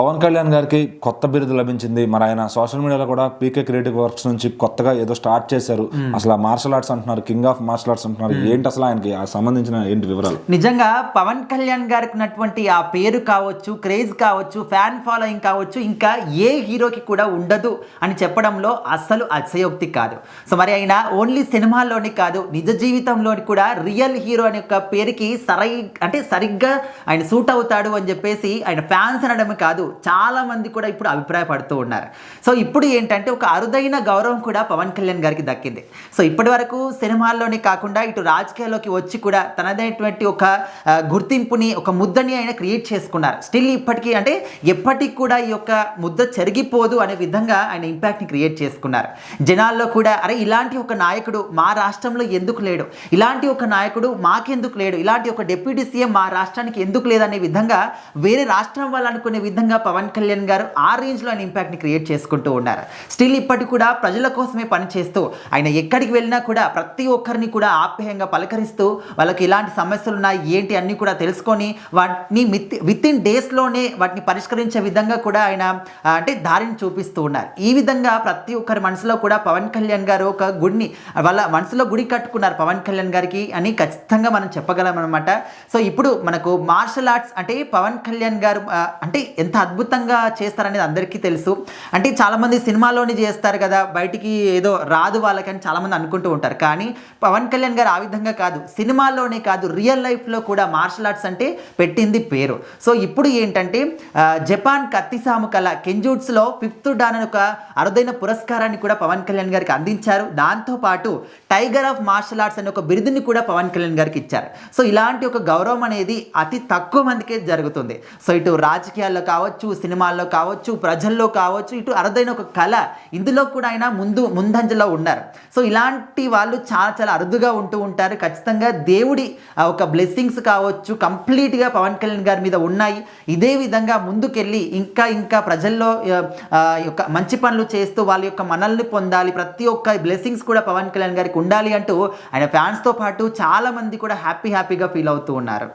పవన్ కళ్యాణ్ గారికి కొత్త బిరుదు లభించింది. మరి ఆయన సోషల్ మీడియాలో కూడా పీకే క్రియేటివ్ వర్క్స్ నుంచి కొత్తగా ఏదో స్టార్ట్ చేశారు. అసలు మార్షల్ ఆర్ట్స్ అంటున్నారు, కింగ్ ఆఫ్ మార్షల్ ఆర్ట్స్ అంటున్నారు. ఏంటి అసలు ఆయనకి సంబంధించిన ఏంటి వివరాలు? నిజంగా పవన్ కళ్యాణ్ గారికి ఉన్నటువంటి ఆ పేరు కావచ్చు, క్రేజ్ కావచ్చు, ఫ్యాన్ ఫాలోయింగ్ కావచ్చు, ఇంకా ఏ హీరోకి కూడా ఉండదు అని చెప్పడంలో అస్సలు అతిశయోక్తి కాదు. సో మరి ఆయన ఓన్లీ సినిమాల్లోని కాదు, నిజ జీవితంలోని కూడా రియల్ హీరో అనే ఒక పేరుకి సరిగ్గా ఆయన సూట్ అవుతాడు అని చెప్పేసి ఆయన ఫ్యాన్స్ అనడమే కాదు, చాలా మంది కూడా ఇప్పుడు అభిప్రాయపడుతూ ఉన్నారు. సో ఇప్పుడు ఏంటంటే ఒక అరుదైన గౌరవం కూడా పవన్ కళ్యాణ్ గారికి దక్కింది. సో ఇప్పటి వరకు సినిమాల్లోనే కాకుండా ఇటు రాజకీయాల్లోకి వచ్చి కూడా తనదైనటువంటి ఒక గుర్తింపుని, ఒక ముద్దని ఆయన క్రియేట్ చేసుకున్నారు. స్టిల్ ఇప్పటికీ అంటే ఎప్పటికి కూడా ఈ యొక్క ముద్ద చెరిగిపోదు అనే విధంగా ఆయన ఇంపాక్ట్ని క్రియేట్ చేసుకున్నారు. జనాల్లో కూడా అరే ఇలాంటి ఒక నాయకుడు మా రాష్ట్రంలో ఎందుకు లేడు, ఇలాంటి ఒక నాయకుడు మాకెందుకు లేడు, ఇలాంటి ఒక డిప్యూటీ సీఎం మా రాష్ట్రానికి ఎందుకు లేదనే విధంగా వేరే రాష్ట్రం వాళ్ళు అనుకునే విధంగా పవన్ కళ్యాణ్ గారు ఆ రేంజ్లో ఆయన ఇంపాక్ట్ని క్రియేట్ చేసుకుంటూ ఉన్నారు. స్టిల్ ఇప్పటికి కూడా ప్రజల కోసమే పనిచేస్తూ ఆయన ఎక్కడికి వెళ్ళినా కూడా ప్రతి ఒక్కరిని కూడా ఆప్యాయంగా పలకరిస్తూ వాళ్ళకి ఎలాంటి సమస్యలు ఉన్నాయి ఏంటి అన్నీ కూడా తెలుసుకొని వాటిని విత్ ఇన్ డేస్లోనే వాటిని పరిష్కరించే విధంగా కూడా ఆయన దారిని చూపిస్తూ ఉన్నారు. ఈ విధంగా ప్రతి ఒక్కరి మనసులో కూడా పవన్ కళ్యాణ్ గారు ఒక గుడిని వాళ్ళ మనసులో గుడి కట్టుకున్నారు పవన్ కళ్యాణ్ గారికి అని ఖచ్చితంగా మనం చెప్పగలం అనమాట. సో ఇప్పుడు మనకు మార్షల్ ఆర్ట్స్ అంటే పవన్ కళ్యాణ్ గారు ఎంత అద్భుతంగా చేస్తారనేది అందరికీ తెలుసు. అంటే చాలామంది సినిమాలోనే చేస్తారు కదా, బయటికి ఏదో రాదు వాళ్ళకని చాలామంది అనుకుంటూ ఉంటారు. కానీ పవన్ కళ్యాణ్ గారు ఆ విధంగా కాదు, సినిమాల్లోనే కాదు రియల్ లైఫ్లో కూడా మార్షల్ ఆర్ట్స్ అంటే పెట్టింది పేరు. సో ఇప్పుడు ఏంటంటే జపాన్ కత్తిసాము కళ కెంజూట్స్లో 5th డాన్ అని ఒక అరుదైన పురస్కారాన్ని కూడా పవన్ కళ్యాణ్ గారికి అందించారు. దాంతోపాటు టైగర్ ఆఫ్ మార్షల్ ఆర్ట్స్ అనే ఒక బిరుదుని కూడా పవన్ కళ్యాణ్ గారికి ఇచ్చారు. సో ఇలాంటి ఒక గౌరవం అనేది అతి తక్కువ మందికే జరుగుతుంది. సో ఇటు రాజకీయాల్లో కావచ్చు, సినిమాల్లో కావచ్చు, ప్రజల్లో కావచ్చు, ఇటు అరుదైన ఒక కళ, ఇందులో కూడా ఆయన ముందంజలో ఉన్నారు. సో ఇలాంటి వాళ్ళు చాలా చాలా అరుదుగా ఉంటూ ఉంటారు. ఖచ్చితంగా దేవుడి ఒక బ్లెస్సింగ్స్ కావచ్చు కంప్లీట్గా పవన్ కళ్యాణ్ గారి మీద ఉన్నాయి. ఇదే విధంగా ముందుకెళ్ళి ఇంకా ప్రజల్లో యొక్క మంచి పనులు చేస్తూ వాళ్ళ యొక్క మనల్ని పొందాలి, ప్రతి ఒక్క బ్లెస్సింగ్స్ కూడా పవన్ కళ్యాణ్ గారికి ఉండాలి అంటూ ఆయన ఫ్యాన్స్తో పాటు చాలా మంది కూడా హ్యాపీగా ఫీల్ అవుతూ ఉన్నారు.